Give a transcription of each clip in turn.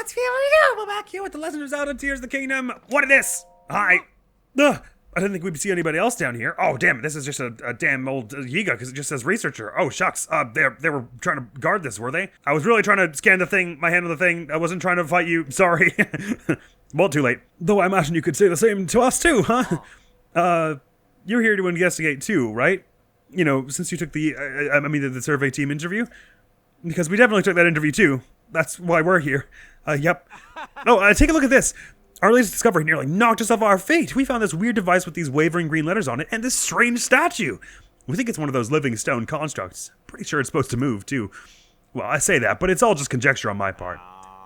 Let's here we go. We're back here with the Legend of Zelda Tears of the Kingdom. What is this? Hi. Ugh. I didn't think we'd see anybody else down here. Oh, damn, this is just a damn old Yiga, because it just says researcher. Oh, shucks. They were trying to guard this, were they? I was really trying to scan the thing, my hand on the thing. I wasn't trying to fight you. Sorry. Well, too late. Though I imagine you could say the same to us, too, huh? You're here to investigate, too, right? You know, since you took the survey team interview? Because we definitely took that interview, too. That's why we're here. Yep. Oh, take a look at this. Our latest discovery nearly knocked us off our feet. We found this weird device with these wavering green letters on it and this strange statue. We think it's one of those living stone constructs. Pretty sure it's supposed to move, too. Well, I say that, but it's all just conjecture on my part.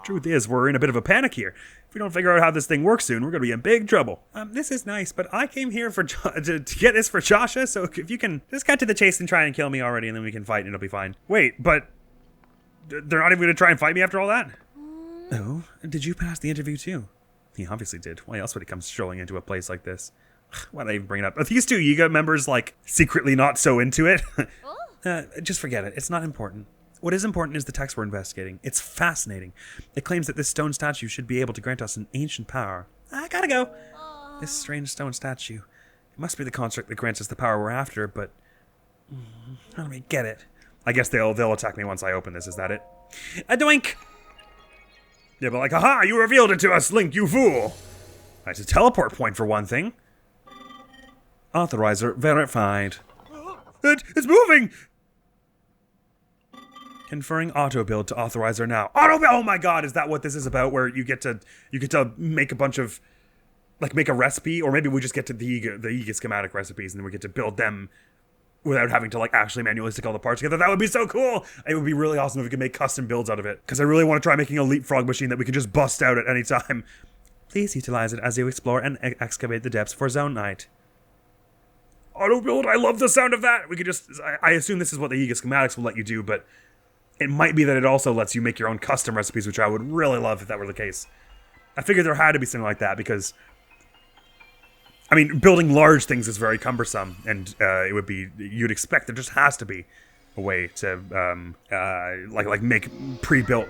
Truth is, we're in a bit of a panic here. If we don't figure out how this thing works soon, we're going to be in big trouble. This is nice, but I came here to get this for Joshua, so if you can just cut to the chase and try and kill me already, and then we can fight and it'll be fine. Wait, but they're not even going to try and fight me after all that? Oh, did you pass the interview, too? He obviously did. Why else would he come strolling into a place like this? Why did I even bring it up? Are these two Yiga members, like, secretly not so into it? Just forget it. It's not important. What is important is the text we're investigating. It's fascinating. It claims that this stone statue should be able to grant us an ancient power. I gotta go. This strange stone statue. It must be the construct that grants us the power we're after, but how do we get it? I guess they'll attack me once I open this. Is that it? A doink! Yeah, but like, aha, you revealed it to us, Link, you fool! That's a teleport point for one thing. Authorizer verified. It's moving! Conferring auto build to authorizer now. Auto build! Oh my god, is that what this is about? Where you get to make a bunch of, like, make a recipe, or maybe we just get to the Yiga schematic recipes and then we get to build them without having to, like, actually manually stick all the parts together. That would be so cool! It would be really awesome if we could make custom builds out of it. Because I really want to try making a leapfrog machine that we can just bust out at any time. Please utilize it as you explore and excavate the depths for Zone Night. Auto build, I love the sound of that! We could just, I assume this is what the Yiga schematics will let you do, but it might be that it also lets you make your own custom recipes, which I would really love if that were the case. I figured there had to be something like that, because I mean, building large things is very cumbersome, and it would be, you'd expect there just has to be a way to, like make pre-built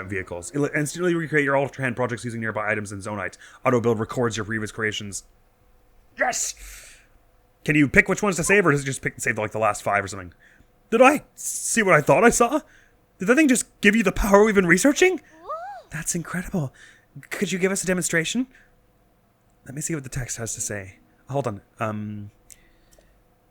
vehicles. It'll instantly recreate your Ultra Hand projects using nearby items and Zonite. Auto-build records your previous creations. Yes! Can you pick which ones to save, or does it just save like the last 5 or something? Did I see what I thought I saw? Did that thing just give you the power we've been researching? That's incredible. Could you give us a demonstration? Let me see what the text has to say. Hold on.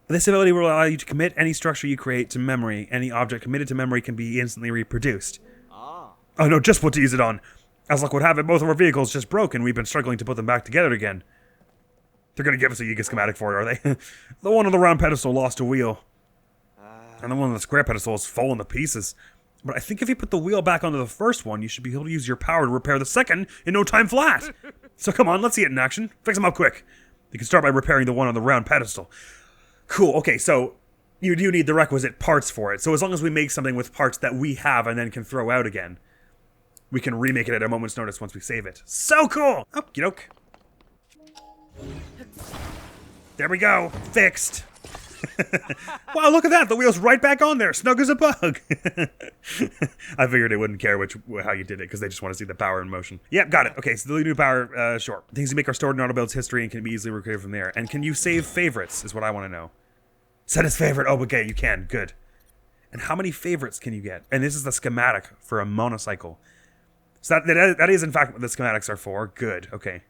This ability will allow you to commit any structure you create to memory. Any object committed to memory can be instantly reproduced. Oh no, just what to use it on. As luck would have it, both of our vehicles just broke and we've been struggling to put them back together again. They're gonna give us a Yiga schematic for it, are they? The one on the round pedestal lost a wheel. And the one on the square pedestal is fallen to pieces. But I think if you put the wheel back onto the first one, you should be able to use your power to repair the second in no time flat. So come on, let's see it in action. Fix them up quick. You can start by repairing the one on the round pedestal. Cool, okay, so you do need the requisite parts for it. So as long as we make something with parts that we have and then can throw out again, we can remake it at a moment's notice once we save it. So cool! Okie doke. There we go. Fixed. Wow, look at that! The wheel's right back on there, snug as a bug! I figured it wouldn't care how you did it, because they just want to see the power in motion. Yep, got it. Okay, so the new power, sure. Things you make are stored in auto-build's history and can be easily recreated from there. And can you save favorites, is what I want to know. Set as favorite. Oh, okay, you can. Good. And how many favorites can you get? And this is the schematic for a monocycle. So that is, in fact, what the schematics are for. Good, okay.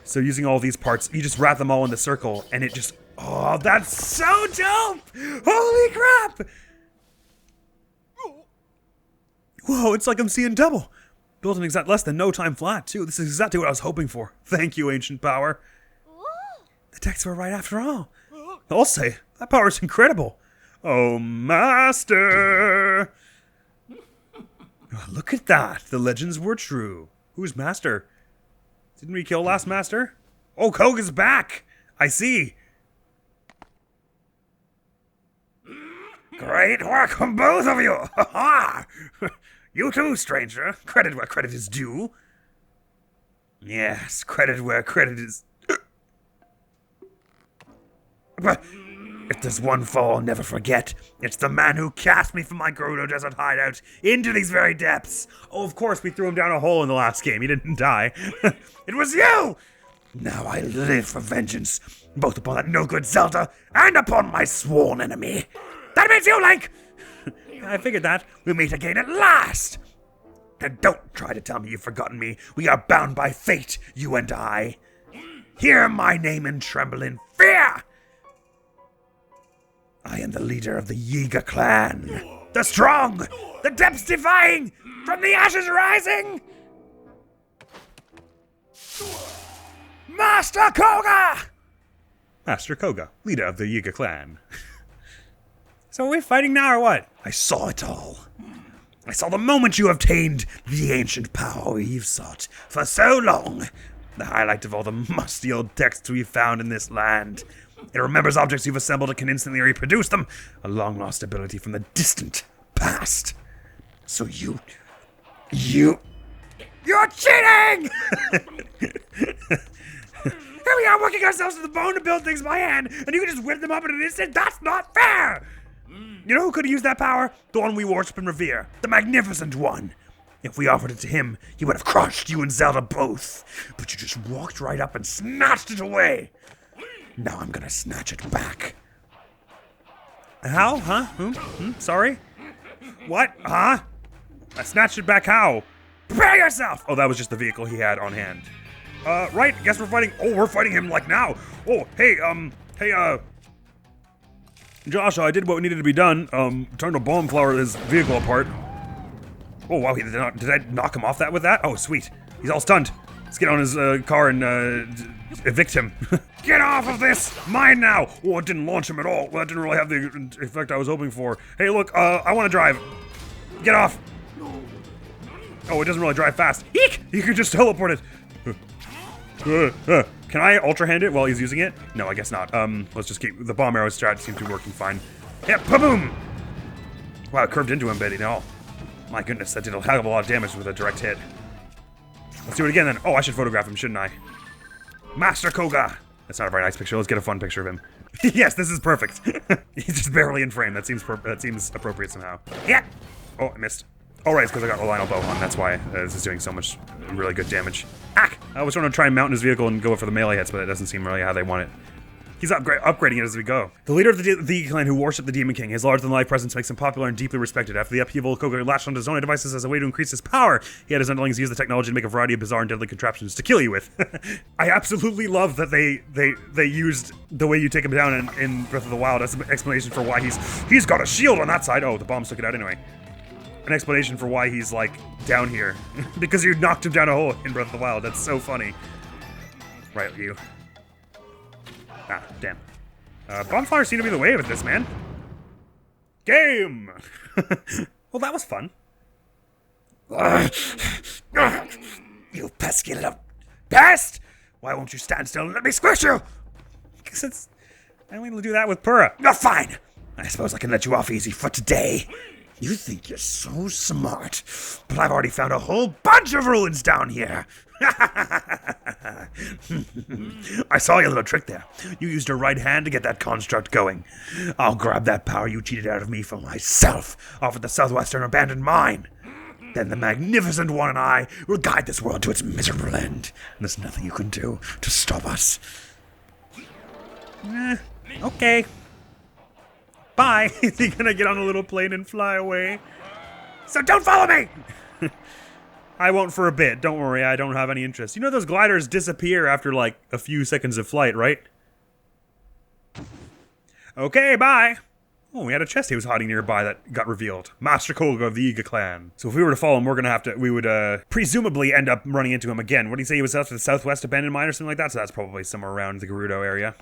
So using all these parts, you just wrap them all in the circle, and it just... Oh, that's so dope! Holy crap! Whoa, it's like I'm seeing double. Built in exact less than no time flat, too. This is exactly what I was hoping for. Thank you, ancient power. The texts were right after all. I'll say, that power is incredible. Oh, master! Look at that. The legends were true. Who's master? Didn't we kill last master? Oh, Koga's back! I see. Great work from both of you! Ha ha! You too, stranger. Credit where credit is due. Yes, credit where credit is... If there's one foe I'll never forget, it's the man who cast me from my Gerudo Desert hideout into these very depths. Oh, of course, we threw him down a hole in the last game. He didn't die. It was you! Now I live for vengeance, both upon that no-good Zelda and upon my sworn enemy. That means you, Link! I figured that. We meet again at last! And don't try to tell me you've forgotten me. We are bound by fate, you and I. Hear my name and tremble in fear! I am the leader of the Yiga clan. The strong, the depths defying, from the ashes rising! Master Koga! Master Koga, leader of the Yiga clan. So are we fighting now or what? I saw it all. I saw the moment you obtained the ancient power you've sought for so long. The highlight of all the musty old texts we've found in this land. It remembers objects you've assembled and can instantly reproduce them. A long-lost ability from the distant past. So you're cheating! Here we are working ourselves to the bone to build things by hand, and you can just whip them up in an instant? That's not fair! You know who could have used that power? The one we worship and revere. The Magnificent One. If we offered it to him, he would have crushed you and Zelda both. But you just walked right up and snatched it away. Now I'm gonna snatch it back. How? Huh? Sorry? What? Huh? I snatched it back how? Prepare yourself! Oh, that was just the vehicle he had on hand. Right, guess we're fighting. Oh, we're fighting him like now. Oh, hey, Josh, I did what needed to be done. Turned a bomb flower his vehicle apart. Oh, wow, did I knock him off with that? Oh, sweet. He's all stunned. Let's get on his car and evict him. Get off of this! Mine now! Oh, it didn't launch him at all. That didn't really have the effect I was hoping for. Hey, look, I want to drive. Get off. Oh, it doesn't really drive fast. Eek! You can just teleport it. Can I Ultra Hand it while he's using it? No, I guess not. Let's just keep... The bomb arrow strat seems to be working fine. Yeah, ba-boom! Wow, it curved into him, Betty. No. My goodness, that did a hell of a lot of damage with a direct hit. Let's do it again then. Oh, I should photograph him, shouldn't I? Master Koga! That's not a very nice picture. Let's get a fun picture of him. Yes, this is perfect. He's just barely in frame. That seems appropriate somehow. Yeah! Oh, I missed. Oh, right, it's because I got a Lionel bow on. That's why this is doing so much really good damage. Ack! I was trying to try and mount his vehicle and go for the melee hits, but it doesn't seem really how they want it. He's upgrading it as we go. The leader of the clan who worshipped the Demon King, his larger-than-life presence makes him popular and deeply respected. After the upheaval, Koga latched onto Sonia devices as a way to increase his power. He had his underlings use the technology to make a variety of bizarre and deadly contraptions to kill you with. I absolutely love that they used the way you take him down in Breath of the Wild as an explanation for why he's got a shield on that side. Oh, the bombs took it out anyway. An explanation for why he's, like, down here. Because you knocked him down a hole in Breath of the Wild. That's so funny. Right, you. Ah, damn. Bonfires seem to be the way with this, man. Game! Well, that was fun. You pesky little pest! Why won't you stand still and let me squish you? Because I only do that with Purah. Oh, fine! I suppose I can let you off easy for today. You think you're so smart, but I've already found a whole bunch of ruins down here. I saw your little trick there. You used your right hand to get that construct going. I'll grab that power you cheated out of me for myself, off at the southwestern abandoned mine. Then the Magnificent One and I will guide this world to its miserable end. And there's nothing you can do to stop us. Okay. Bye. Is he gonna get on a little plane and fly away? So don't follow me! I won't for a bit. Don't worry, I don't have any interest. You know those gliders disappear after, like, a few seconds of flight, right? Okay, bye! Oh, we had a chest he was hiding nearby that got revealed. Master Koga of the Yiga clan. So if we were to follow him, we would presumably end up running into him again. What did he say he was out to the southwest abandoned mine or something like that? So that's probably somewhere around the Gerudo area.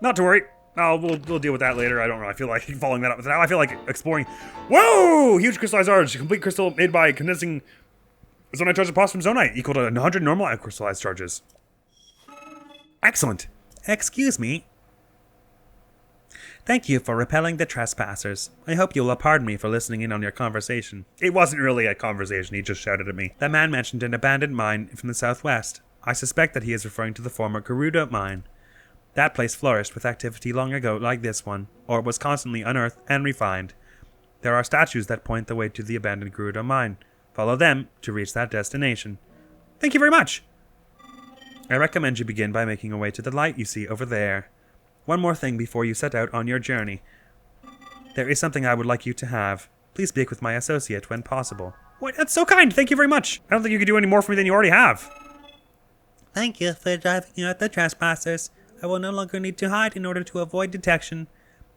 Not to worry. We'll deal with that later. I don't know. I feel like following that up. Now I feel like exploring. Whoa! Huge crystallized arch. Complete crystal made by condensing zonite charge deposit from zonite equal to 100 normal crystallized charges. Excellent. Excuse me. Thank you for repelling the trespassers. I hope you will pardon me for listening in on your conversation. It wasn't really a conversation. He just shouted at me. The man mentioned an abandoned mine from the southwest. I suspect that he is referring to the former Gerudo mine. That place flourished with activity long ago like this one, or was constantly unearthed and refined. There are statues that point the way to the abandoned Gerudo mine. Follow them to reach that destination. Thank you very much. I recommend you begin by making your way to the light you see over there. One more thing before you set out on your journey. There is something I would like you to have. Please speak with my associate when possible. What? That's so kind. Thank you very much. I don't think you could do any more for me than you already have. Thank you for driving out the trespassers. I will no longer need to hide in order to avoid detection.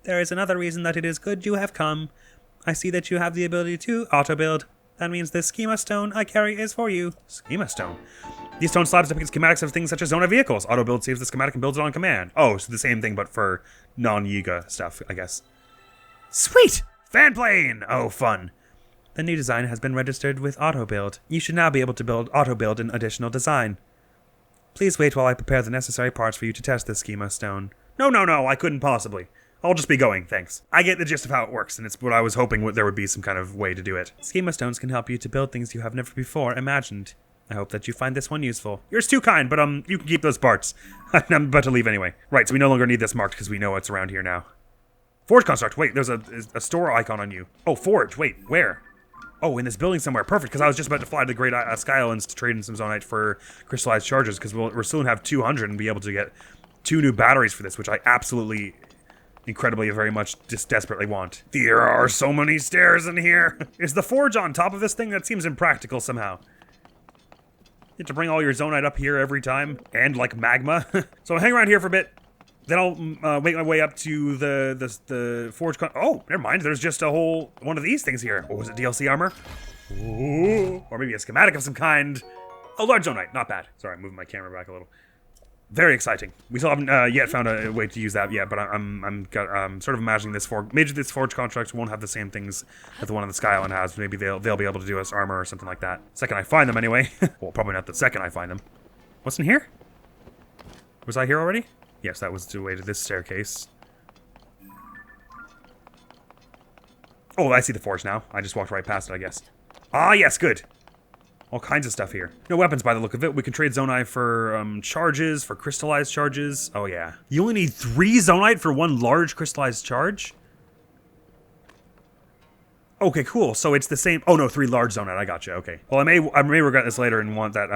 There is another reason that it is good you have come. I see that you have the ability to auto-build. That means this schema stone I carry is for you. Schema stone? These stone slabs depict schematics of things such as Zona vehicles. Auto-build saves the schematic and builds it on command. Oh, so the same thing but for non-Yiga stuff, I guess. Sweet! Fan plane! Oh, fun. The new design has been registered with auto-build. You should now be able to build auto-build an additional design. Please wait while I prepare the necessary parts for you to test this schema stone. No, I couldn't possibly. I'll just be going, thanks. I get the gist of how it works, and it's what I was hoping there would be some kind of way to do it. Schema stones can help you to build things you have never before imagined. I hope that you find this one useful. You're too kind, but you can keep those parts. I'm about to leave anyway. Right, so we no longer need this marked because we know it's around here now. Forge construct. Wait, there's a store icon on you. Oh, forge. Wait, where? Oh, in this building somewhere. Perfect, because I was just about to fly to the Great Sky Islands to trade in some Zonite for crystallized charges, because we'll soon have 200 and be able to get 2 new batteries for this, which I absolutely, incredibly, very much just desperately want. There are so many stairs in here. Is the forge on top of this thing? That seems impractical somehow. You have to bring all your Zonite up here every time, and like magma. So I'll hang around here for a bit. Then I'll make my way up to the forge. Oh, never mind. There's just a whole one of these things here. Oh, was it DLC armor? Ooh, or maybe a schematic of some kind. A large Zonite, not bad. Sorry, I'm moving my camera back a little. Very exciting. We still haven't yet found a way to use that yet, but I'm sort of imagining this maybe this forge contract won't have the same things that the one on the Sky Island has. Maybe they'll be able to do us armor or something like that. Second I find them anyway. Well, probably not the second I find them. What's in here? Was I here already? Yes, that was the way to this staircase. Oh, I see the forge now. I just walked right past it, I guess. Ah, yes, good. All kinds of stuff here. No weapons by the look of it. We can trade Zonite for charges, for crystallized charges. Oh, yeah. You only need 3 Zonite for 1 large crystallized charge? Okay, cool. So it's the same. Oh, no, 3 large Zonite. I gotcha. Okay. Well, I may regret this later and want that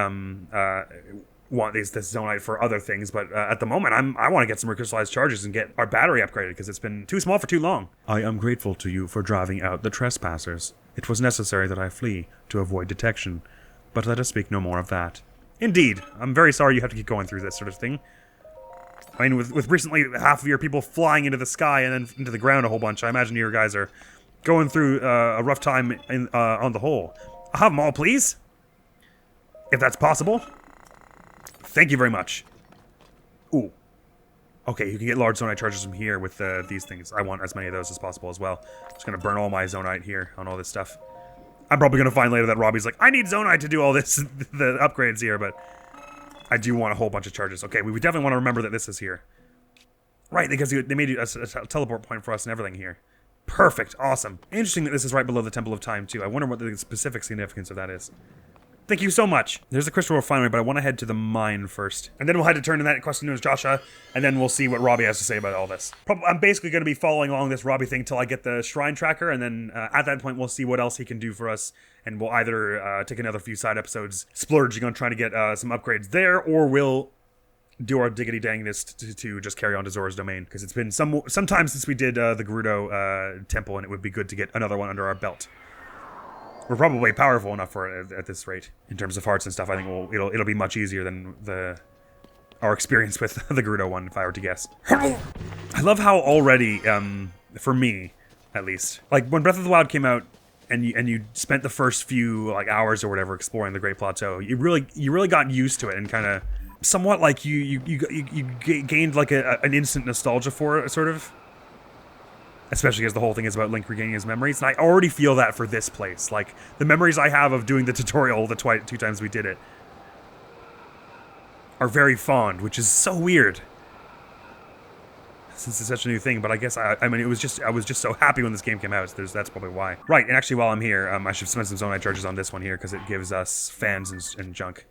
this Zonite for other things, but at the moment I want to get some crystallized charges and get our battery upgraded because it's been too small for too long. I am grateful to you for driving out the trespassers. It was necessary that I flee to avoid detection, but let us speak no more of that. Indeed. I'm very sorry you have to keep going through this sort of thing. I mean, with recently half of your people flying into the sky and then into the ground a whole bunch, I imagine you guys are going through a rough time on the whole. I'll have them all, please. If that's possible. Thank you very much. Ooh. Okay, you can get large Zonite charges from here with these things. I want as many of those as possible as well. Just gonna burn all my Zonite here on all this stuff. I'm probably gonna find later that Robbie's like, I need Zonite to do all this, the upgrades here, but I do want a whole bunch of charges. Okay, we definitely want to remember that this is here. Right, because they made a teleport point for us and everything here. Perfect, awesome. Interesting that this is right below the Temple of Time, too. I wonder what the specific significance of that is. Thank you so much. There's the crystal refinery, but I want to head to the mine first. And then we'll head to turn in that question to Joshua, and then we'll see what Robbie has to say about all this. I'm basically going to be following along this Robbie thing till I get the shrine tracker, and then at that point we'll see what else he can do for us, and we'll either take another few side episodes splurging on trying to get some upgrades there, or we'll do our diggity dangness to just carry on to Zora's Domain, because it's been some time since we did the Gerudo temple, and it would be good to get another one under our belt. We're probably powerful enough for it at this rate. In terms of hearts and stuff, I think it'll be much easier than our experience with the Gerudo one, if I were to guess. I love how already, for me, at least, like when Breath of the Wild came out, and you spent the first few like hours or whatever exploring the Great Plateau, you really got used to it and kind of somewhat like you gained like an instant nostalgia for it, sort of. Especially because the whole thing is about Link regaining his memories. And I already feel that for this place. Like, the memories I have of doing the tutorial the 2 times we did it are very fond, which is so weird. Since it's such a new thing, but I guess, I mean, I was just so happy when this game came out, so that's probably why. Right, and actually while I'm here, I should spend some Zonite charges on this one here, because it gives us fans and junk.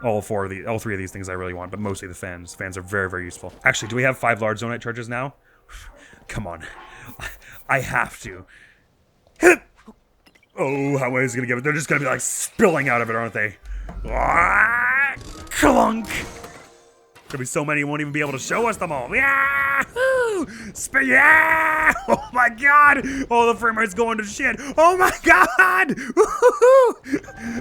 all three of these things I really want, but mostly the fans. Fans are very, very useful. Actually, do we have 5 large zonite charges now? Come on. I have to. Oh, how is it gonna give it? They're just gonna be like spilling out of it, aren't they? Clunk! There'll be so many, you won't even be able to show us them all. Yeah! Yeah! Oh my god! Oh, the frame rate's going to shit. Oh my god!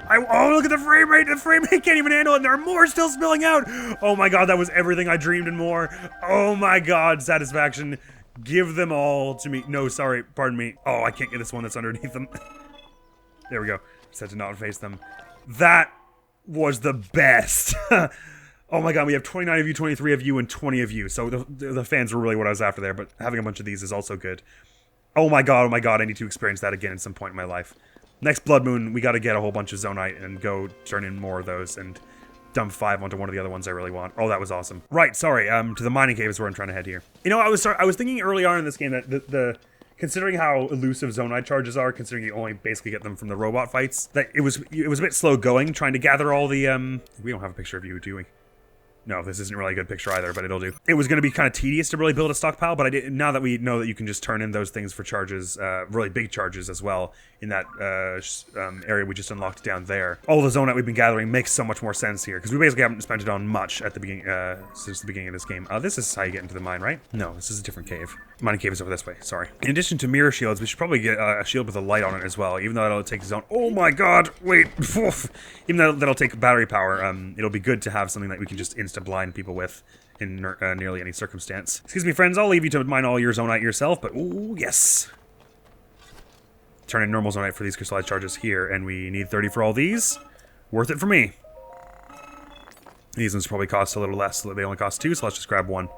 Oh, look at the frame rate. The frame rate can't even handle it. There are more still spilling out. Oh my god, that was everything I dreamed and more. Oh my god, satisfaction. Give them all to me. No, sorry, pardon me. Oh, I can't get this one that's underneath them. There we go. Said to not face them. That was the best. Oh my god, we have 29 of you, 23 of you, and 20 of you. So the fans were really what I was after there, but having a bunch of these is also good. Oh my god, I need to experience that again at some point in my life. Next Blood Moon, we gotta get a whole bunch of Zonite and go turn in more of those and dump 5 onto one of the other ones I really want. Oh, that was awesome. Right, sorry, to the mining cave is where I'm trying to head here. You know, I was thinking early on in this game that considering how elusive Zonite charges are, considering you only basically get them from the robot fights, that it was a bit slow going trying to gather all the, we don't have a picture of you, do we? No, this isn't really a good picture either, but it'll do. It was going to be kind of tedious to really build a stockpile, but now that we know that you can just turn in those things for charges, really big charges as well, in that area we just unlocked down there. All the Zonite we've been gathering makes so much more sense here, because we basically haven't spent it on much at the beginning, since the beginning of this game. This is how you get into the mine, right? No, this is a different cave. Mining cave is over this way, sorry. In addition to mirror shields, we should probably get a shield with a light on it as well, even though that'll take zone. Oh my god, wait. Even though that'll take battery power, it'll be good to have something that we can just insta-blind people with in nearly any circumstance. Excuse me, friends, I'll leave you to mine all your Zonite yourself, but ooh, yes. Turn in normal Zonite for these crystallized charges here, and we need 30 for all these. Worth it for me. These ones probably cost a little less, so they only cost 2, so let's just grab 1.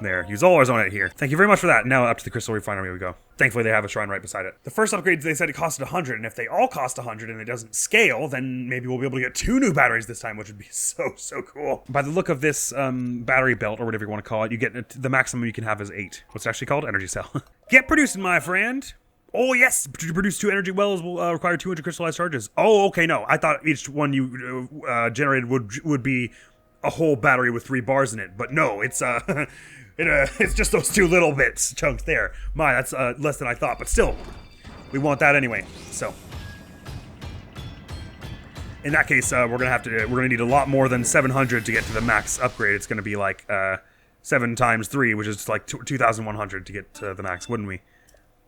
There, use all our Zonite here. Thank you very much for that. Now up to the crystal refinery we go. Thankfully they have a shrine right beside it. The first upgrades they said it costed 100, and if they all cost 100 and it doesn't scale, then maybe we'll be able to get 2 new batteries this time, which would be so cool. By the look of this battery belt, or whatever you want to call it, you get the maximum you can have is 8. What's it actually called? Energy cell. Get producing, my friend. Oh yes, to produce 2 energy wells will require 200 crystallized charges. Oh, okay, no. I thought each one you generated would be a whole battery with 3 bars in it, but no, it's it's just those 2 little bits chunked there. My, that's less than I thought, but still, we want that anyway. So, in that case, we're gonna need a lot more than 700 to get to the max upgrade. It's gonna be like 7 times 3, which is like 2,100 to get to the max, wouldn't we?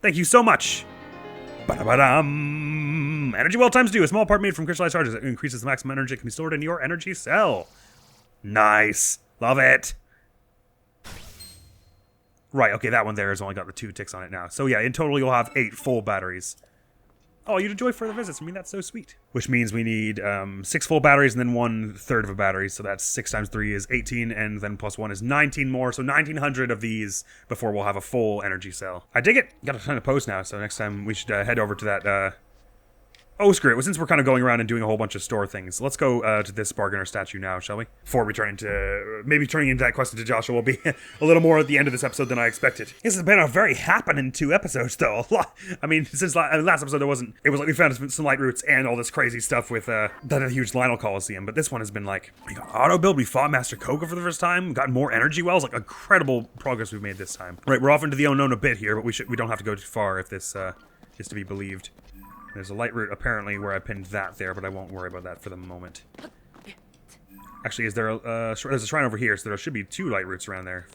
Thank you so much. Ba-da-ba-dum. Energy well times 2. A small part made from crystallized charges that increases the maximum energy that can be stored in your energy cell. Nice. Love it. Right, okay, that one there has only got the 2 ticks on it now. So yeah, in total you'll have 8 full batteries. Oh, you'd enjoy further visits. I mean, that's so sweet. Which means we need 6 full batteries and then 1/3 of a battery. So that's 6 times 3 is 18, and then plus 1 is 19 more. So 1,900 of these before we'll have a full energy cell. I dig it. Got a ton of posts now, so next time we should head over to that... Oh, screw it. Since we're kind of going around and doing a whole bunch of store things, let's go to this bargainer statue now, shall we? Before we turn into... Maybe turning into that quest into Joshua will be a little more at the end of this episode than I expected. This has been a very happening 2 episodes, though. A lot. I mean, since last episode, there wasn't... It was like we found some light roots and all this crazy stuff with that huge Lionel Coliseum, but this one has been like... We got auto build, we fought Master Koga for the first time, we got more energy wells, like incredible progress we've made this time. Right, we're off into the unknown a bit here, but we don't have to go too far if this is to be believed. There's a light route apparently where I pinned that there, but I won't worry about that for the moment. Actually, is there there's a shrine over here, so there should be 2 light routes around there if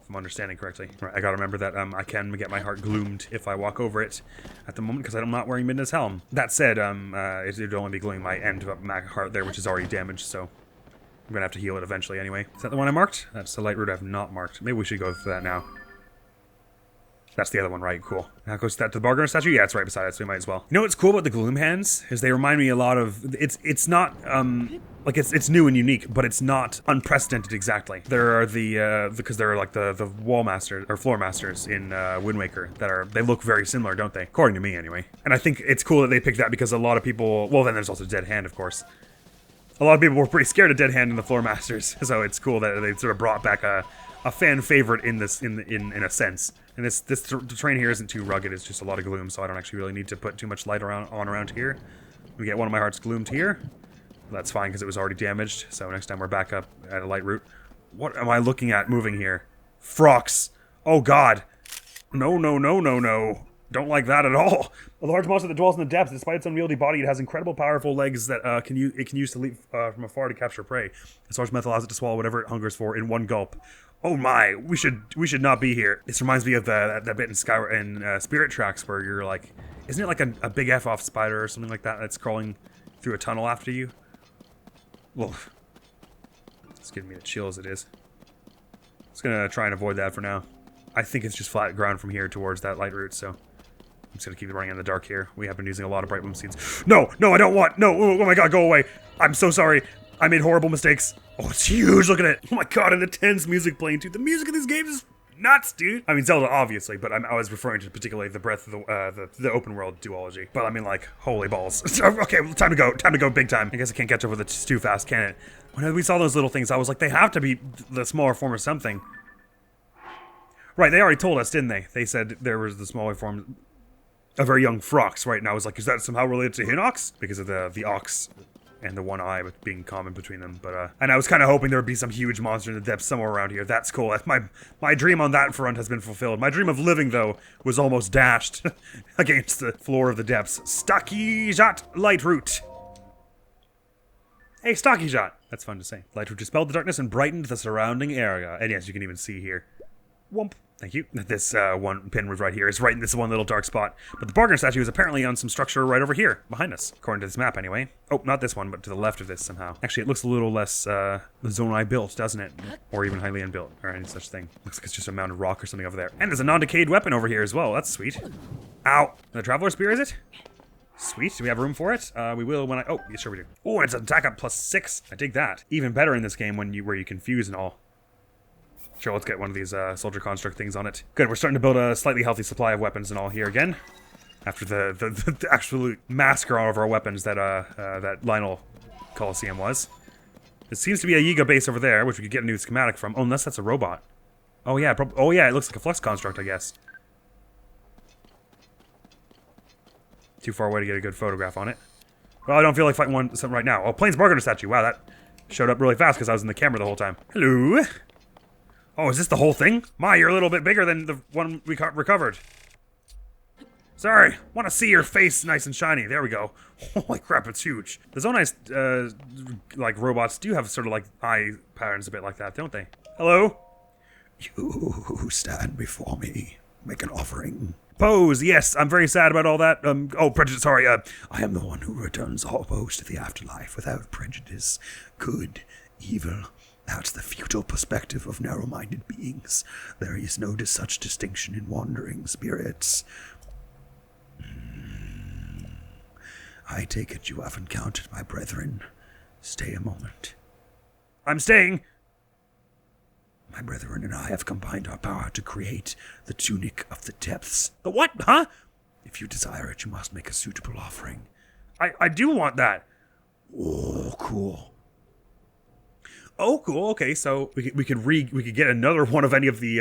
I'm understanding correctly. Right, I gotta remember that I can get my heart gloomed if I walk over it at the moment because I'm not wearing Midna's helm. That said, it would only be glowing my end of my heart there, which is already damaged, so I'm gonna have to heal it eventually anyway. Is that the one I marked? That's the light route I've not marked. Maybe we should go for that now. That's the other one, right? Cool. Now goes that to the bargainer statue? Yeah, it's right beside it, so we might as well. You know what's cool about the gloom hands? Is they remind me a lot of... It's not, like, it's new and unique, but it's not unprecedented exactly. There are because they're like the wall masters, or floor masters in Wind Waker, they look very similar, don't they? According to me, anyway. And I think it's cool that they picked that because a lot of people... Well, then there's also Dead Hand, of course. A lot of people were pretty scared of Dead Hand in the floor masters, so it's cool that they sort of brought back a fan favorite in this, in a sense. And this terrain here isn't too rugged, it's just a lot of gloom, so I don't actually really need to put too much light around here. We get one of my hearts gloomed here. That's fine because it was already damaged. So next time we're back up at a light route. What am I looking at moving here? Frox. Oh god. No, no, no, no, no. Don't like that at all. A large monster that dwells in the depths. Despite its unwieldy body, it has incredible powerful legs that it can use to leap from afar to capture prey. Its large mouth allows it to swallow whatever it hungers for in one gulp. Oh my, we should not be here. This reminds me of that bit in Spirit Tracks where you're like, isn't it like a big F-off spider or something like that that's crawling through a tunnel after you? Well, it's giving me the chill as it is. Just gonna try and avoid that for now. I think it's just flat ground from here towards that light route, so I'm just gonna keep running in the dark here. We have been using a lot of bright bloom seeds. No, no, I don't want. No, oh my god, go away. I'm so sorry. I made horrible mistakes. Oh, it's huge. Look at it. Oh my god, and the tense music playing too. The music in these games is nuts, dude. I mean, Zelda, obviously, but I was referring to particularly the breadth of the open world duology. But I mean, like, holy balls. Okay, time to go. Time to go big time. I guess I can't catch up with it too fast, can it? When we saw those little things, I was like, they have to be the smaller form of something. Right, they already told us, didn't they? They said there was the smaller form, a very young Frox, right? And I was like, is that somehow related to Hinox? Because of the ox and the one eye being common between them. But and I was kind of hoping there would be some huge monster in the depths somewhere around here. That's cool. My dream on that front has been fulfilled. My dream of living, though, was almost dashed against the floor of the depths. Stocky Jot Light Root. Hey, Stocky Jot. That's fun to say. Light Root dispelled the darkness and brightened the surrounding area. And yes, you can even see here. Whoomp. Thank you. This one pin was right here. It's right in this one little dark spot. But the bargain statue is apparently on some structure right over here, behind us, according to this map anyway. Oh, not this one, but to the left of this somehow. Actually, it looks a little less Zonai built, doesn't it? Or even highly unbuilt, or any such thing. Looks like it's just a mounted rock or something over there. And there's a non-decayed weapon over here as well. That's sweet. Ow. The Traveler Spear, is it? Sweet. Do we have room for it? We will when I... Oh, yeah, sure we do. Oh, it's an attack up +6. I dig that. Even better in this game where you can fuse and all. Sure, let's get one of these soldier construct things on it. Good, we're starting to build a slightly healthy supply of weapons and all here again. After the absolute massacre of our weapons that that Lionel Coliseum was. It seems to be a Yiga base over there, which we could get a new schematic from. Oh, unless that's a robot. Oh yeah, oh yeah, it looks like a flux construct, I guess. Too far away to get a good photograph on it. Well, I don't feel like fighting something right now. Oh, Plains Bargainer statue. Wow, that showed up really fast because I was in the camera the whole time. Hello. Oh, is this the whole thing? My, you're a little bit bigger than the one we recovered. Sorry, want to see your face nice and shiny. There we go. Holy crap, it's huge. The Zonai, like, robots do have sort of, like, eye patterns a bit like that, don't they? Hello? You stand before me. Make an offering. Pose, yes, I'm very sad about all that. Oh, prejudice, sorry, I am the one who returns all foes to the afterlife without prejudice. Good, evil. That's the futile perspective of narrow-minded beings. There is no such distinction in wandering spirits. I take it you have encountered my brethren. Stay a moment. I'm staying. My brethren and I have combined our power to create the tunic of the depths. The what? Huh? If you desire it, you must make a suitable offering. I do want that. Oh, cool. Oh, cool. Okay, so we could get another one of any of the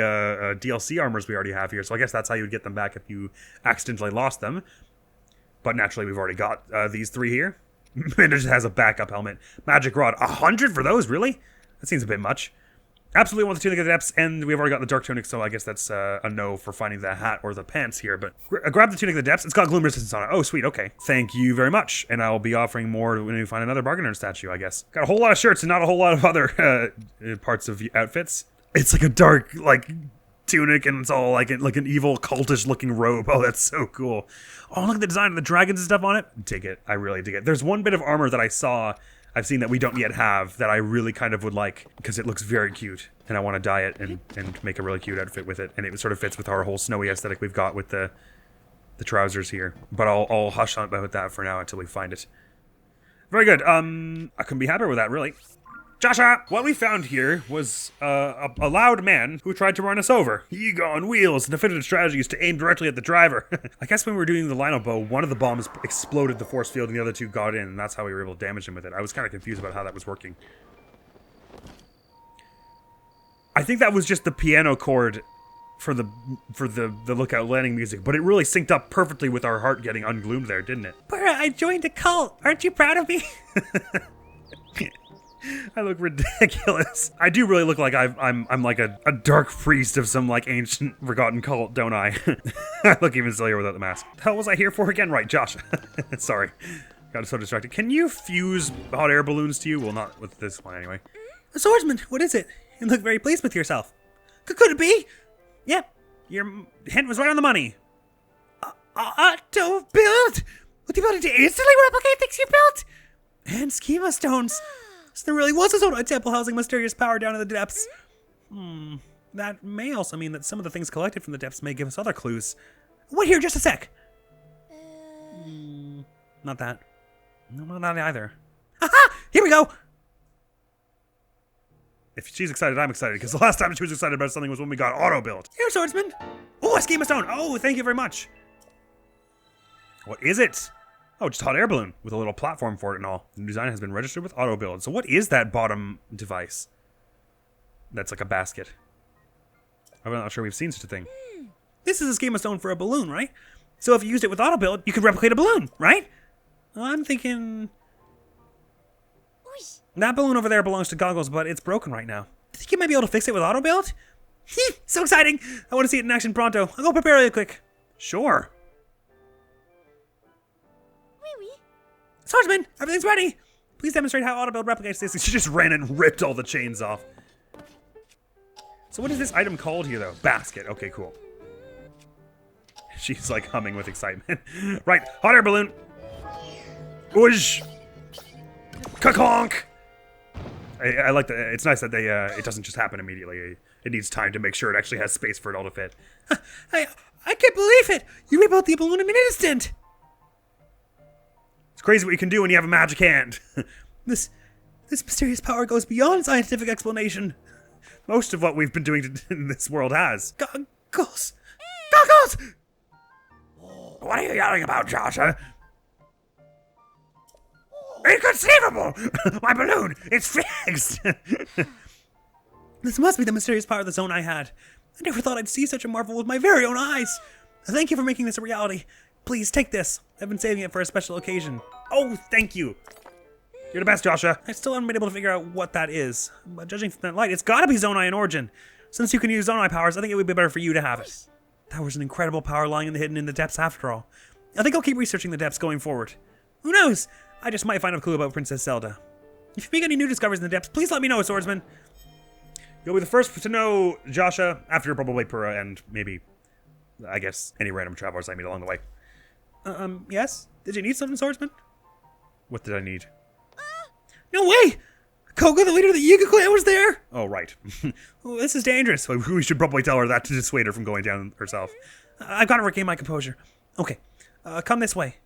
DLC armors we already have here. So I guess that's how you would get them back if you accidentally lost them. But naturally, we've already got these three here. And it just has a backup helmet. Magic Rod. 100 for those, really? That seems a bit much. Absolutely want the Tunic of the Depths, and we've already got the Dark Tunic, so I guess that's a no for finding the hat or the pants here. But grab the Tunic of the Depths. It's got Gloom Resistance on it. Oh, sweet. Okay. Thank you very much. And I'll be offering more when we find another Bargainer statue, I guess. Got a whole lot of shirts and not a whole lot of other parts of outfits. It's like a dark, like, tunic, and it's all like an evil, cultish-looking robe. Oh, that's so cool. Oh, look at the design of the dragons and stuff on it. Dig it. I really dig it. There's one bit of armor that I've seen that we don't yet have that I really kind of would like because it looks very cute and I want to dye it and make a really cute outfit with it, and it sort of fits with our whole snowy aesthetic we've got with the trousers here. But I'll hush on about that for now until we find it. Very good. I couldn't be happier with that, really. Joshua! What we found here was a loud man who tried to run us over. Yiga on wheels, and the definitive strategy is to aim directly at the driver. I guess when we were doing the Lionel bow, one of the bombs exploded the force field and the other two got in, and that's how we were able to damage him with it. I was kind of confused about how that was working. I think that was just the piano chord for the Lookout Landing music, but it really synced up perfectly with our heart getting ungloomed there, didn't it? Purah, I joined a cult. Aren't you proud of me? I look ridiculous. I do really look like I'm like a dark priest of some like ancient forgotten cult, don't I? I look even sillier without the mask. The hell was I here for again? Right, Josh. Sorry. Got so distracted. Can you fuse hot air balloons to you? Well, not with this one anyway. A swordsman, what is it? You look very pleased with yourself. Could it be? Yeah, your hint was right on the money. Auto build? With the ability to instantly replicate things you built? And schema stones. So there really was a Zonai temple housing mysterious power down in the depths. That may also mean that some of the things collected from the depths may give us other clues. Wait here just a sec. Not that. No, not either. Aha! Here we go! If she's excited, I'm excited, because the last time she was excited about something was when we got auto-built. Here, swordsman. Oh, a schema stone! Oh, thank you very much. What is it? Oh, just hot air balloon with a little platform for it and all. The design has been registered with auto-build. So what is that bottom device? That's like a basket. I'm not sure we've seen such a thing. This is a schema stone for a balloon, right? So if you used it with auto-build, you could replicate a balloon, right? I'm thinking... That balloon over there belongs to Goggles, but it's broken right now. Do you think you might be able to fix it with auto-build? So exciting! I want to see it in action pronto. I'll go prepare really quick. Sure. Swordsman, everything's ready. Please demonstrate how auto-build replicates this. She just ran and ripped all the chains off. So what is this item called here, though? Basket. Okay, cool. She's like humming with excitement. Right, hot air balloon. Whoosh. Ka-conk. I like that. It's nice that they. It doesn't just happen immediately. It needs time to make sure it actually has space for it all to fit. I can't believe it. You rebuilt the balloon in an instant. It's crazy what you can do when you have a magic hand. This mysterious power goes beyond scientific explanation. Most of what we've been doing in this world has. Goggles! What are you yelling about, Joshua? Inconceivable! My balloon, it's fixed! This must be the mysterious power of the zone I had. I never thought I'd see such a marvel with my very own eyes. Thank you for making this a reality. Please, take this. I've been saving it for a special occasion. Oh, thank you. You're the best, Joshua. I still haven't been able to figure out what that is. But judging from that light, it's gotta be Zonai in origin. Since you can use Zonai powers, I think it would be better for you to have it. That was an incredible power lying hidden in the depths after all. I think I'll keep researching the depths going forward. Who knows? I just might find a clue about Princess Zelda. If you make any new discoveries in the depths, please let me know, swordsman. You'll be the first to know, Joshua, after probably Purah and maybe, I guess, any random travelers I meet along the way. Yes? Did you need something, swordsman? What did I need? No way! Koga, the leader of the Yiga clan, was there! Oh, right. Oh, this is dangerous. We should probably tell her that to dissuade her from going down herself. I've got to regain my composure. Okay, come this way.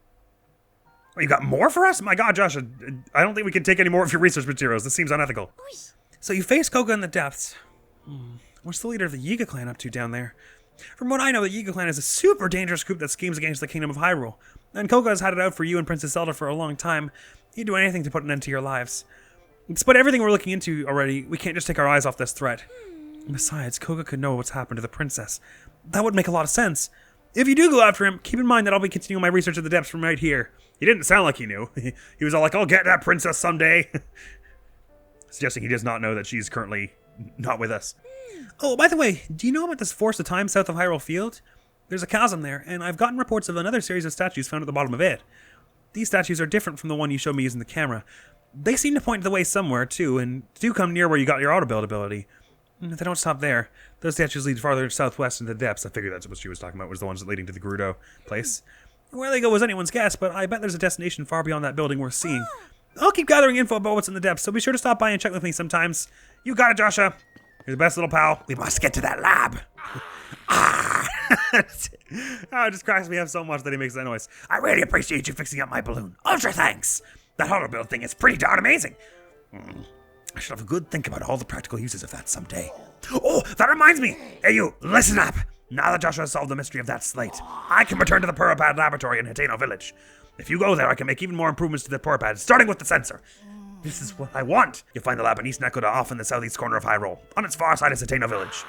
Oh, you got more for us? My God, Josh, I don't think we can take any more of your research materials. This seems unethical. So you faced Koga in the depths. What's the leader of the Yiga clan up to down there? From what I know, the Yiga clan is a super dangerous group that schemes against the kingdom of Hyrule. And Koga has had it out for you and Princess Zelda for a long time. He'd do anything to put an end to your lives. Despite everything we're looking into already, we can't just take our eyes off this threat. Besides, Koga could know what's happened to the princess. That would make a lot of sense. If you do go after him, keep in mind that I'll be continuing my research of the depths from right here. He didn't sound like he knew. He was all like, I'll get that princess someday. Suggesting he does not know that she's currently not with us. Oh, by the way, do you know about this Force of Time south of Hyrule Field? There's a chasm there, and I've gotten reports of another series of statues found at the bottom of it. These statues are different from the one you showed me using the camera. They seem to point the way somewhere, too, and do come near where you got your auto-build ability. If they don't stop there, those statues lead farther southwest into the depths. I figured that's what she was talking about, was the ones leading to the Gerudo place. Where they go was anyone's guess, but I bet there's a destination far beyond that building worth seeing. I'll keep gathering info about what's in the depths, so be sure to stop by and check with me sometimes. You got it, Joshua. You're the best little pal. We must get to that lab. Oh, it just cracks me up so much that he makes that noise. I really appreciate you fixing up my balloon. Ultra thanks. That auto-build thing is pretty darn amazing. I should have a good think about all the practical uses of that someday. Oh, that reminds me. Hey, you, listen up. Now that Joshua has solved the mystery of that slate, I can return to the Purah Pad laboratory in Hateno Village. If you go there, I can make even more improvements to the Purah Pad, starting with the sensor. This is what I want. You'll find the lab in East Nekoda off in the southeast corner of Hyrule. On its far side is Hateno Village.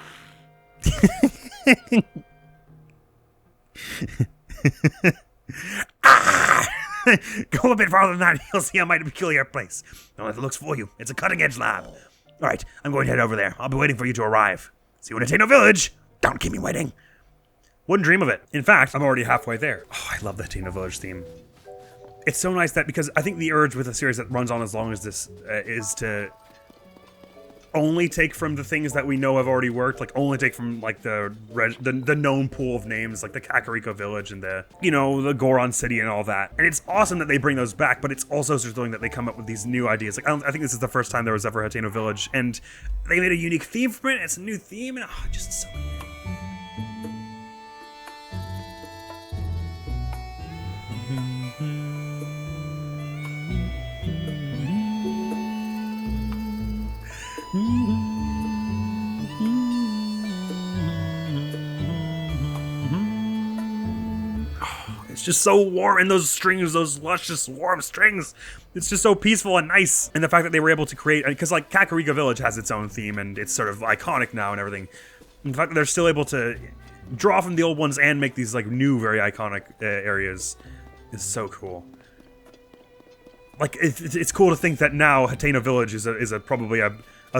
Go a bit farther than that, you'll see a mighty peculiar place. Don't let the looks fool you. It's a cutting-edge lab. All right, I'm going to head over there. I'll be waiting for you to arrive. See you in Hateno Village. Don't keep me waiting. Wouldn't dream of it. In fact, I'm already halfway there. Oh, I love the Hateno Village theme. It's so nice that, because I think the urge with a series that runs on as long as this is to only take from the things that we know have already worked, like only take from like the known pool of names, like the Kakariko Village and the, you know, the Goron City and all that. And it's awesome that they bring those back, but it's also thrilling that they come up with these new ideas. Like I think this is the first time there was ever Hateno Village, and they made a unique theme from it. It's a new theme, and just so good. It's just so warm, and those strings, those luscious, warm strings. It's just so peaceful and nice. And the fact that they were able to create, because like Kakariko Village has its own theme, and it's sort of iconic now and everything. And the fact that they're still able to draw from the old ones and make these like new, very iconic areas is so cool. Like it's cool to think that now Hateno Village is probably a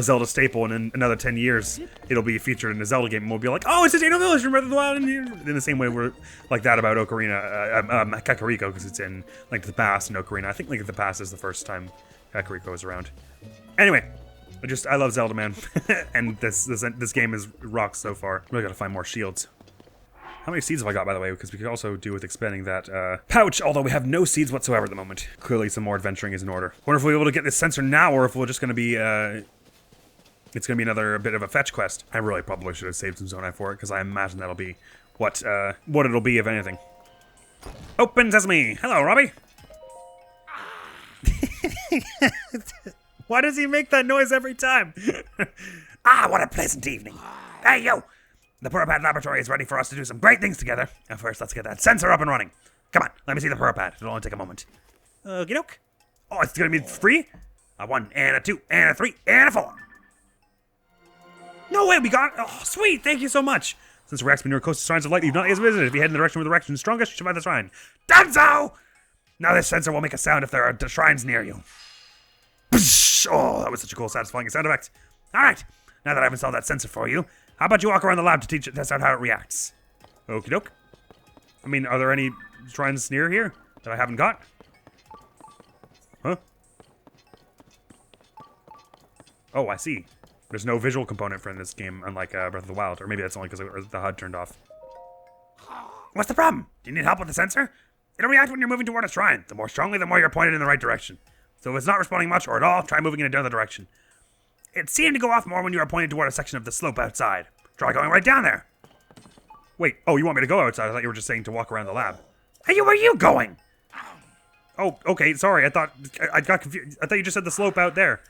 Zelda staple, and in another 10 years, it'll be featured in a Zelda game, and we'll be like, oh, it's Hateno Village from Breath of the Wild, in the same way we're like that about Kakariko, because it's in Link to the Past and Ocarina. I think Link to the Past is the first time Kakariko was around. Anyway, I love Zelda, man, and this game is rocks so far. Really gotta find more shields. How many seeds have I got, by the way? Because we could also do with expanding that pouch, although we have no seeds whatsoever at the moment. Clearly, some more adventuring is in order. Wonder if we'll be able to get this sensor now, or if we're just gonna be it's going to be another bit of a fetch quest. I really probably should have saved some Zonai for it, because I imagine that'll be what it'll be, if anything. Open sesame! Hello, Robbie! Why does he make that noise every time? Ah, what a pleasant evening. Hey, you! The Purah laboratory is ready for us to do some great things together. And first, let's get that sensor up and running. Come on, let me see the Purah. It'll only take a moment. Okie doke. Oh, it's going to be free? A 1, and a 2, and a 3, and a 4. No way, we got it! Oh, sweet! Thank you so much! Since the reacts near coastal shrines of light you've not yet visited, if you head in the direction where the reaction is strongest, you should find the shrine. Done so! Now this sensor will make a sound if there are shrines near you. Psh! Oh, that was such a cool, satisfying sound effect. Alright, now that I've installed that sensor for you, how about you walk around the lab to test out how it reacts? Okie doke. I mean, are there any shrines near here that I haven't got? Huh? Oh, I see. There's no visual component for in this game, unlike Breath of the Wild. Or maybe that's only because the HUD turned off. What's the problem? Do you need help with the sensor? It'll react when you're moving toward a shrine. The more strongly, the more you're pointed in the right direction. So if it's not responding much or at all, try moving in another direction. It seemed to go off more when you were pointed toward a section of the slope outside. Try going right down there. Wait, oh, you want me to go outside? I thought you were just saying to walk around the lab. Hey, where are you going? Oh, okay, sorry. I got confused. I thought you just said the slope out there.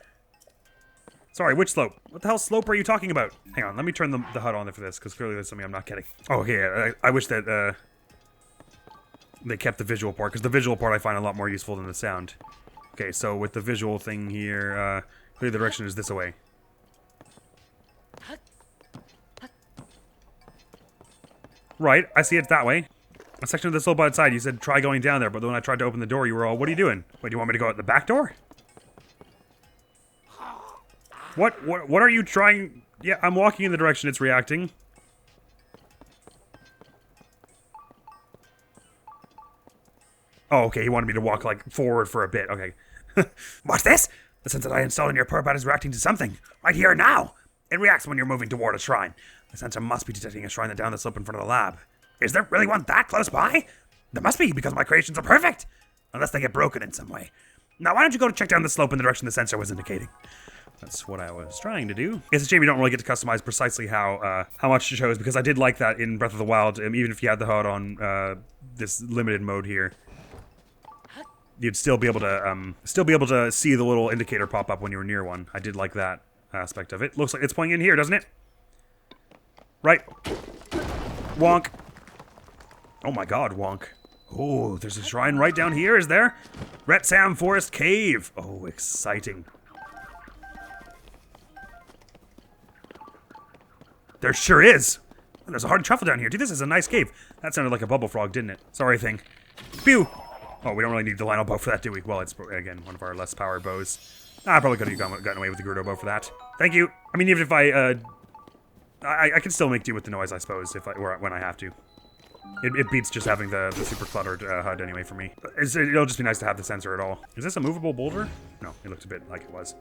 Sorry, which slope? What the hell slope are you talking about? Hang on, let me turn the HUD on for this, because clearly there's something I'm not getting. Oh, okay, I wish that they kept the visual part, because the visual part I find a lot more useful than the sound. Okay, so with the visual thing here, clearly the direction is this way. Right, I see it that way. A section of the slope outside, you said try going down there, but when I tried to open the door, you were all, what are you doing? Wait, do you want me to go out the back door? What are you trying? Yeah, I'm walking in the direction it's reacting. Oh, okay, he wanted me to walk, like, forward for a bit. Okay. Watch this! The sensor that I installed in your Purah is reacting to something. Right here now! It reacts when you're moving toward a shrine. The sensor must be detecting a shrine that's down the slope in front of the lab. Is there really one that close by? There must be, because my creations are perfect! Unless they get broken in some way. Now, why don't you go to check down the slope in the direction the sensor was indicating? That's what I was trying to do. It's a shame you don't really get to customize precisely how much to chose, because I did like that in Breath of the Wild, even if you had the HUD on this limited mode here. You'd still be able to see the little indicator pop up when you were near one. I did like that aspect of it. Looks like it's pointing in here, doesn't it? Right. Wonk. Oh my god, wonk. Oh, there's a shrine right down here, is there? Retsam Forest Cave. Oh, exciting. There sure is. There's a hard truffle down here. Dude, this is a nice cave. That sounded like a bubble frog, didn't it? Sorry, thing. Pew! Oh, we don't really need the Lionel bow for that, do we? Well, it's, again, one of our less powered bows. I probably could have gotten away with the Gerudo bow for that. Thank you. I mean, even if I can still make do with the noise, I suppose, when I have to. It beats just having the super cluttered HUD anyway for me. It'll just be nice to have the sensor at all. Is this a movable boulder? No, it looks a bit like it was.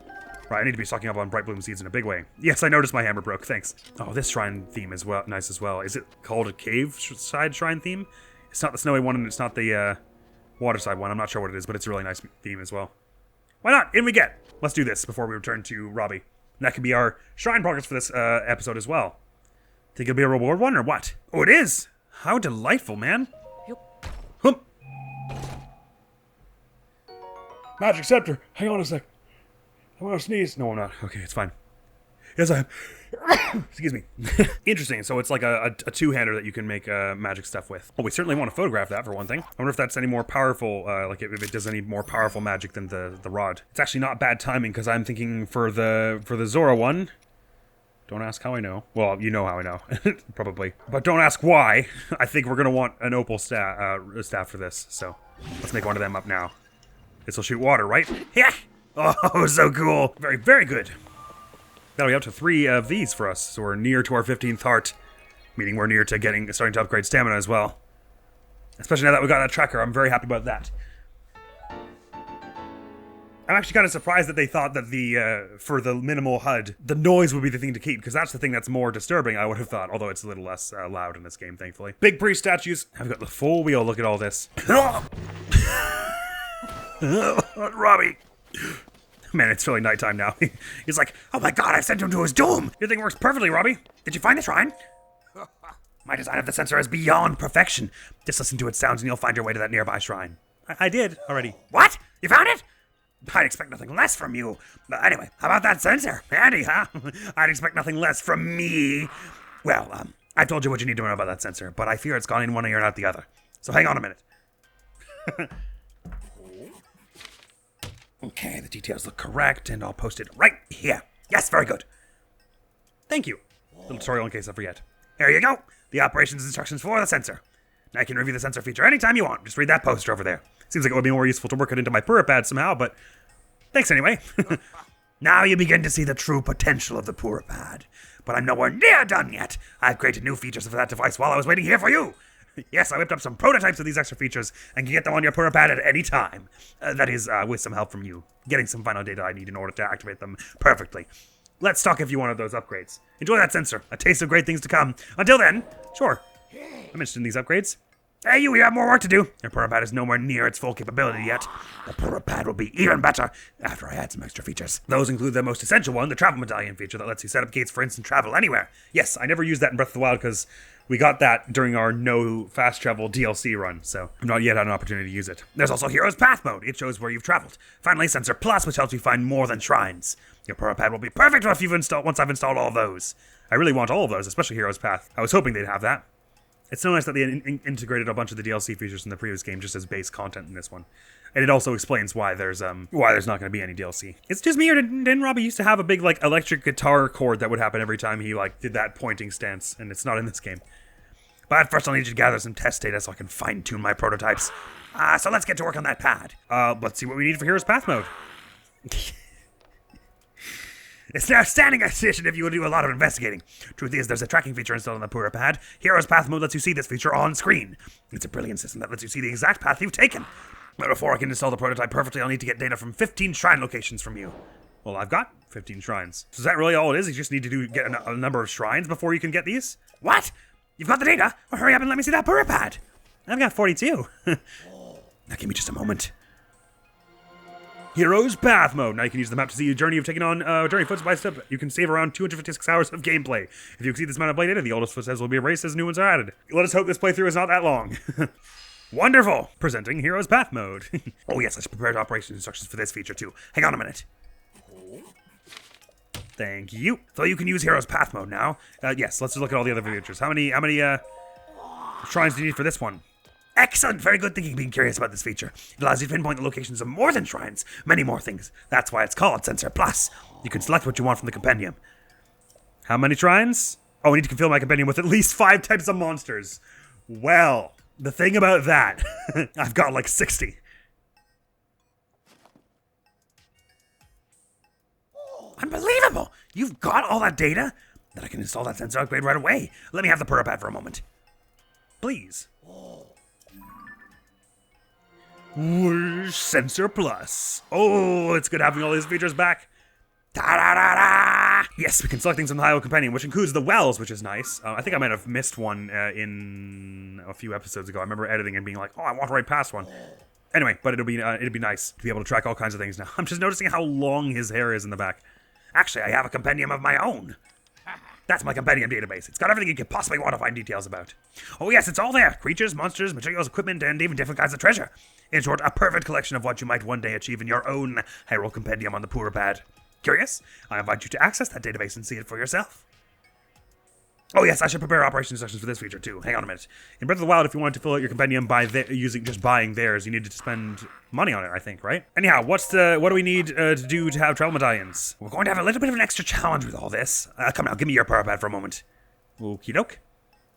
Right, I need to be stocking up on bright bloom seeds in a big way. Yes, I noticed my hammer broke, thanks. Oh, this shrine theme is nice as well. Is it called a cave side shrine theme? It's not the snowy one and it's not the water side one. I'm not sure what it is, but it's a really nice theme as well. Why not? In we get. Let's do this before we return to Robbie. And that could be our shrine progress for this episode as well. Think it'll be a reward one or what? Oh, it is! How delightful, man. Hump. Magic scepter. Hang on a sec. I want to sneeze. No, I'm not. Okay, it's fine. Yes, I am. Excuse me. Interesting. So it's like a two-hander that you can make magic stuff with. Oh, we certainly want to photograph that for one thing. I wonder if that's any more powerful, like if it does any more powerful magic than the rod. It's actually not bad timing because I'm thinking for the Zora one. Don't ask how I know. Well, you know how I know, probably. But don't ask why. I think we're gonna want an opal staff for this. So let's make one of them up now. This will shoot water, right? Yeah. Oh, so cool. Very, very good. That'll be up to 3 of these for us. So we're near to our 15th heart, meaning we're near to starting to upgrade stamina as well. Especially now that we got that tracker, I'm very happy about that. I'm actually kind of surprised that they thought that for the minimal HUD, the noise would be the thing to keep, because that's the thing that's more disturbing, I would have thought, although it's a little less loud in this game, thankfully. Big priest statues. I've got the full wheel. Look at all this. Robbie. Man, it's really nighttime now. He's like, oh my god, I sent him to his doom. Your thing works perfectly, Robbie. Did you find the shrine? My design of the sensor is beyond perfection. Just listen to its sounds and you'll find your way to that nearby shrine. I did already. What? You found it? I'd expect nothing less from you. But anyway, how about that sensor? Handy, huh? I'd expect nothing less from me. Well, I told you what you need to know about that sensor, but I fear it's gone in one ear and out the other. So hang on a minute. Okay, the details look correct, and I'll post it right here. Yes, very good. Thank you. Little tutorial in case I forget. Here you go. The operations instructions for the sensor. Now you can review the sensor feature anytime you want. Just read that poster over there. Seems like it would be more useful to work it into my Purah pad somehow, but thanks anyway. Now you begin to see the true potential of the Purah pad. But I'm nowhere near done yet. I've created new features for that device while I was waiting here for you. Yes, I whipped up some prototypes of these extra features and can get them on your Purah pad at any time. That is, with some help from you. Getting some final data I need in order to activate them perfectly. Let's talk if you wanted those upgrades. Enjoy that sensor. A taste of great things to come. Until then, sure. I'm interested in these upgrades. Hey, you have more work to do. Your Purah pad is nowhere near its full capability yet. The Purah pad will be even better after I add some extra features. Those include the most essential one, the travel medallion feature that lets you set up gates for instant travel anywhere. Yes, I never used that in Breath of the Wild because we got that during our no fast travel DLC run, so I've not yet had an opportunity to use it. There's also Hero's Path mode. It shows where you've traveled. Finally, Sensor Plus, which helps you find more than shrines. Your Purah pad will be perfect once I've installed all of those. I really want all of those, especially Hero's Path. I was hoping they'd have that. It's so nice that they integrated a bunch of the DLC features from the previous game just as base content in this one. And it also explains why there's not going to be any DLC. It's just me, or didn't Robbie used to have a big like electric guitar chord that would happen every time he like did that pointing stance, and it's not in this game. But first I'll need you to gather some test data so I can fine-tune my prototypes. So let's get to work on that pad. Let's see what we need for Hero's Path mode. It's an outstanding addition if you will do a lot of investigating. Truth is, there's a tracking feature installed on the Purah pad. Hero's Path mode lets you see this feature on screen. It's a brilliant system that lets you see the exact path you've taken. But before I can install the prototype perfectly, I'll need to get data from 15 shrine locations from you. Well, I've got 15 shrines. So is that really all it is? You just need to get a number of shrines before you can get these? What? You've got the data? Well, hurry up and let me see that Purah pad. I've got 42. Now give me just a moment. Hero's Path mode. Now you can use the map to see the journey you've taken on, journey foot by step. You can save around 256 hours of gameplay. If you exceed this amount of play data, the oldest footsteps will be erased as new ones are added. Let us hope this playthrough is not that long. Wonderful! Presenting Hero's Path mode. Oh yes, I should prepare operation instructions for this feature too. Hang on a minute. Thank you. So you can use Hero's Path mode now. Yes, let's just look at all the other features. How many shrines do you need for this one? Excellent! Very good thinking being curious about this feature. It allows you to pinpoint the locations of more than shrines, many more things. That's why it's called Sensor Plus. You can select what you want from the compendium. How many shrines? Oh, I need to fill my compendium with at least 5 types of monsters. Well, the thing about that, I've got like 60. incredible! You've got all that data? Then I can install that sensor upgrade right away. Let me have the Purah pad for a moment. Please. Whoosh, Sensor Plus. Oh, it's good having all these features back. Ta-da-da-da! Yes, we can select things from the Hyrule Compendium, which includes the wells, which is nice. I think I might have missed one in a few episodes ago. I remember editing and being like, oh, I walked right past one. Anyway, but it'd be nice to be able to track all kinds of things now. I'm just noticing how long his hair is in the back. Actually, I have a compendium of my own. That's my compendium database. It's got everything you could possibly want to find details about. Oh yes, it's all there. Creatures, monsters, materials, equipment, and even different kinds of treasure. In short, a perfect collection of what you might one day achieve in your own Hyrule Compendium on the Purah pad. Curious? I invite you to access that database and see it for yourself. Oh yes, I should prepare operation instructions for this feature too. Hang on a minute. In Breath of the Wild, if you wanted to fill out your compendium by just buying theirs, you needed to spend money on it, I think, right? Anyhow, what do we need to do to have travel medallions? We're going to have a little bit of an extra challenge with all this. Come now, give me your Purah pad for a moment. Okie doke.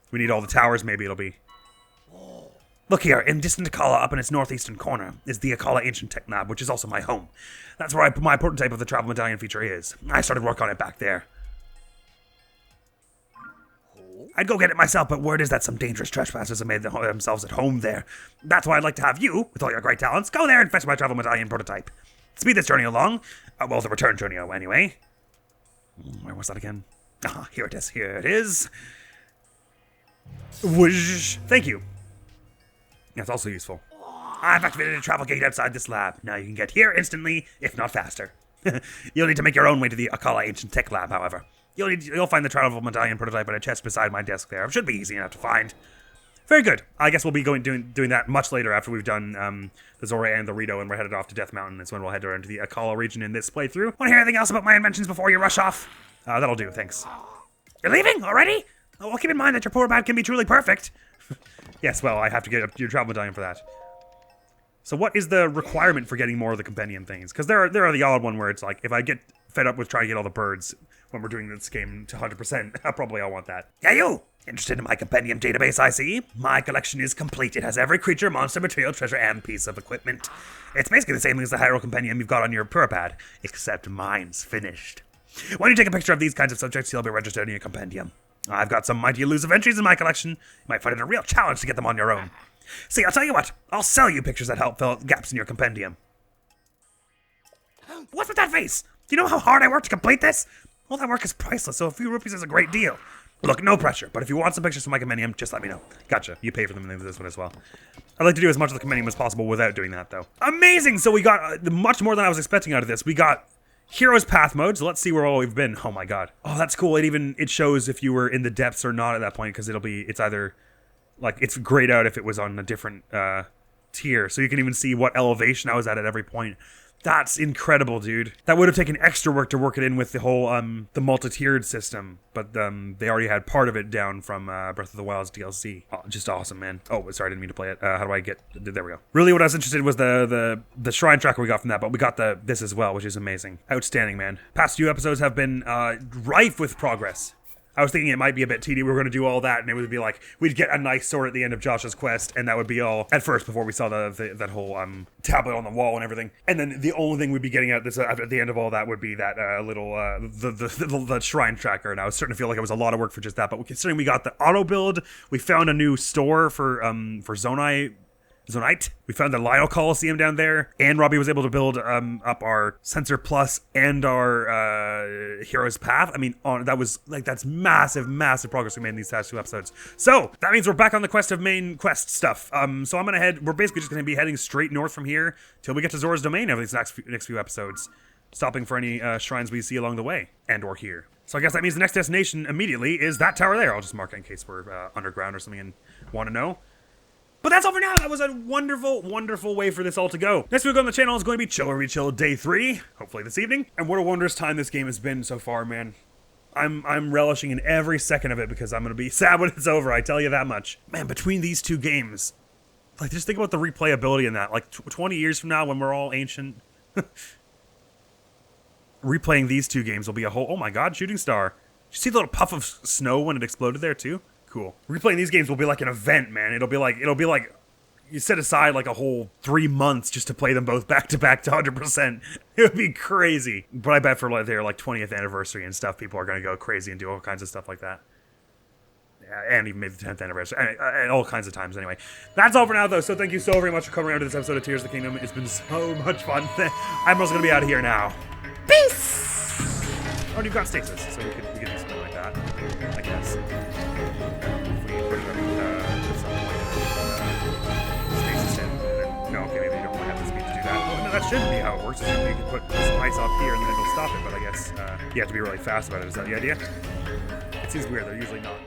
We need all the towers, maybe it'll be. Look here, in distant Akkala, up in its northeastern corner, is the Akkala Ancient Tech Lab, which is also my home. That's where my prototype of the travel medallion feature is. I started work on it back there. I'd go get it myself, but word is that some dangerous trespassers have made themselves at home there. That's why I'd like to have you, with all your great talents, go there and fetch my travel medallion prototype. Speed this journey along. Well, the return journey, anyway. Where was that again? Ah, here it is. Here it is. Whoosh. Thank you. That's also useful. I've activated a travel gate outside this lab. Now you can get here instantly, if not faster. You'll need to make your own way to the Akkala Ancient Tech Lab, however. You'll find the travel medallion prototype in a chest beside my desk there. It should be easy enough to find. Very good. I guess we'll be doing that much later after we've done the Zora and the Rito, and we're headed off to Death Mountain. That's when we'll head into the Akkala region in this playthrough. Want to hear anything else about my inventions before you rush off? That'll do, thanks. You're leaving already? Oh, well, keep in mind that your Purah pad can be truly perfect. Yes, well, I have to get your travel medallion for that. So what is the requirement for getting more of the compendium things? Because there are the odd one where it's like, if I get fed up with trying to get all the birds when we're doing this game to 100%, probably I'll want that. Yeah, you! Interested in my compendium database, I see? My collection is complete. It has every creature, monster, material, treasure, and piece of equipment. It's basically the same thing as the Hyrule Compendium you've got on your Purah pad, except mine's finished. When you take a picture of these kinds of subjects, you'll be registered in your compendium. I've got some mighty elusive entries in my collection. You might find it a real challenge to get them on your own. See, I'll tell you what. I'll sell you pictures that help fill out gaps in your compendium. What's with that face? Do you know how hard I worked to complete this? All that work is priceless, so a few rupees is a great deal. Look, no pressure, but if you want some pictures from my compendium, just let me know. Gotcha. You pay for them in this one as well. I'd like to do as much of the compendium as possible without doing that, though. Amazing! So we got much more than I was expecting out of this. We got Hero's Path mode, so let's see where all we've been. Oh my god. Oh, that's cool. It shows if you were in the depths or not at that point, because it's either, like, it's grayed out if it was on a different tier, so you can even see what elevation I was at every point. That's incredible, dude. That would have taken extra work to work it in with the whole, the multi-tiered system, but they already had part of it down from Breath of the Wild's DLC. Oh, just awesome, man. Oh, sorry, I didn't mean to play it. How do I get... There we go. Really, what I was interested in was the shrine tracker we got from that, but we got this as well, which is amazing. Outstanding, man. Past few episodes have been rife with progress. I was thinking it might be a bit tedious. We were going to do all that, and it would be like, we'd get a nice sword at the end of Josh's quest, and that would be all at first before we saw that whole tablet on the wall and everything. And then the only thing we'd be getting at the end of all that would be that the shrine tracker. And I was starting to feel like it was a lot of work for just that. But considering we got the auto build, we found a new store for Zonite. We found the Lionel Coliseum down there, and Robbie was able to build up our Sensor Plus and our Hero's Path. I mean, that's massive progress we made in these past 2 episodes. So that means we're back on the quest of main quest stuff. So I'm gonna head. We're basically just gonna be heading straight north from here till we get to Zora's Domain over these next few episodes, stopping for any shrines we see along the way and/or here. So I guess that means the next destination immediately is that tower there. I'll just mark it in case we're underground or something and want to know. But that's all for now. That was a wonderful, wonderful way for this all to go. Next week on the channel is going to be Chill or Re-Chill Day 3, hopefully this evening. And what a wondrous time this game has been so far, man. I'm relishing in every second of it because I'm going to be sad when it's over, I tell you that much. Man, between these 2 games, like, just think about the replayability in that. Like, 20 years from now when we're all ancient, replaying these 2 games will be a whole... Oh my god, Shooting Star. Did you see the little puff of snow when it exploded there, too? Cool. Replaying these games will be like an event, man. It'll be like you set aside like a whole 3 months just to play them both back to 100%. It would be crazy. But I bet for like their like 20th anniversary and stuff, people are going to go crazy and do all kinds of stuff like that. And even maybe the 10th anniversary, and all kinds of times anyway. That's all for now, though, so thank you so very much for coming around to this episode of Tears of the Kingdom. It's been so much fun. Admiral's gonna be out of here now. Peace! Oh, and you've got stasis, so we could do something like that, I guess. If we bring them at some point, stasis in, and then, no, okay, maybe you don't really have the speed to do that. Well, no, that shouldn't be how it works. You can put some ice up here, and then it'll stop it, but I guess you have to be really fast about it. Is that the idea? It seems weird, they're usually not.